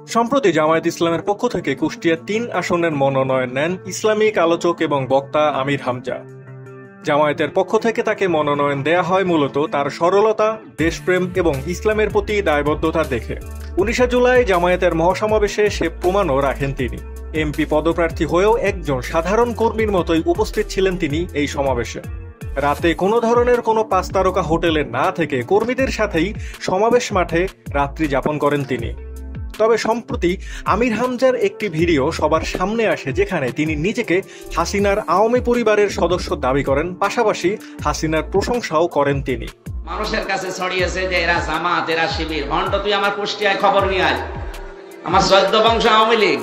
সম্প্রতি জামায়াত ইসলামের পক্ষ থেকে কুষ্টিয়া ৩ আসনের মনোনয়ন নেন ইসলামিক আলোচক এবং বক্তা আমির হামজা। জামায়াতের পক্ষ থেকে তাকে মনোনয়ন দেয়া হয় মূলত তার সরলতা, দেশপ্রেম এবং ইসলামের প্রতি দায়বদ্ধতা দেখে। ১৯ জুলাই জামায়াতের মহাসমাবেশে সে প্রমাণও রাখেন তিনি। এমপি পদপ্রার্থী হয়েও একজন সাধারণ কর্মীর মতোই উপস্থিত ছিলেন তিনি এই সমাবেশে। রাতে কোনো ধরনের কোনো ৫ তারকা হোটেলে না থেকে কর্মীদের সাথেই সমাবেশ মাঠে রাত্রি যাপন করেন তিনি। তবে সম্প্রতি আমির হামজার একটি ভিডিও সবার সামনে আসে, যেখানে তিনি নিজেকে হাসিনার আওয়ামী পরিবারের সদস্য দাবি করেন, পাশাপাশি হাসিনার প্রশংসাও করেন তিনি। মানুষের কাছে ছড়িয়েছে যে এরা জামাত, এরা শিবির। মন্ট, তুই আমার কুষ্টিয়ায় খবর নিয়ে আয়, আমার ১৪ বংশ আওয়ামী লীগ।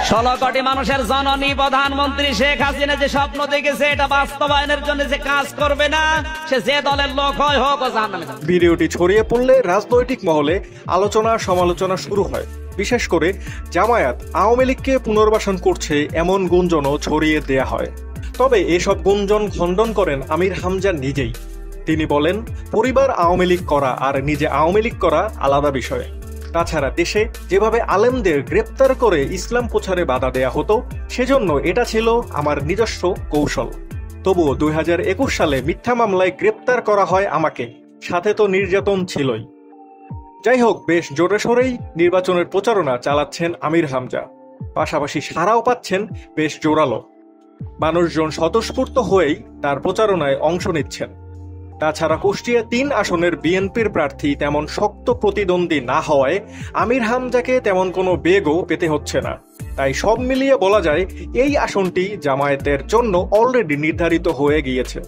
১৬ কোটি মানুষের জননী প্রধানমন্ত্রী শেখ হাসিনা যে স্বপ্ন দেখেছে, এটা বাস্তবায়নের জন্য যে কাজ করবে না, সে যে দলের লোক হয় হোক ও জাহান্নামে যাবে। ভিডিওটি ছড়িয়ে পড়লে রাজনৈতিক মহলে আলোচনা সমালোচনা শুরু হয়। বিশেষ করে জামায়াত আওয়ামী লীগকে পুনর্বাসন করছে এমন গুঞ্জনও ছড়িয়ে দেয়া হয়। তবে এসব গুঞ্জন খণ্ডন করেন আমির হামজা নিজেই। তিনি বলেন, পরিবার আওয়ামী লীগ করা আর নিজে আওয়ামী লীগ করা আলাদা বিষয়। তাছাড়া দেশে যেভাবে আলেমদের গ্রেপ্তার করে ইসলাম প্রচারে বাধা দেয়া হতো, সেজন্য এটা ছিল আমার নিজস্ব কৌশল। তবুও ২০২১ সালে মিথ্যা মামলায় গ্রেপ্তার করা হয় আমাকে, সাথে তো নির্যাতন ছিলই। যাই হোক, বেশ জোরে সোরেই নির্বাচনের প্রচারণা চালাচ্ছেন আমির হামজা, পাশাপাশি সাড়াও পাচ্ছেন বেশ জোরালো। মানুষজন স্বতঃস্ফূর্ত হয়েই তার প্রচারণায় অংশ নিচ্ছেন। তাছাড়া কুষ্টিয়া ৩ আসনের বিএনপির প্রার্থী তেমন শক্ত প্রতিদ্বন্দ্বী না হওয়ায় আমির হামজাকে তেমন কোনো বেগও পেতে হচ্ছে না। তাই সব মিলিয়ে বলা যায় এই আসনটি জামায়াতের জন্য অলরেডি নির্ধারিত হয়ে গিয়েছে।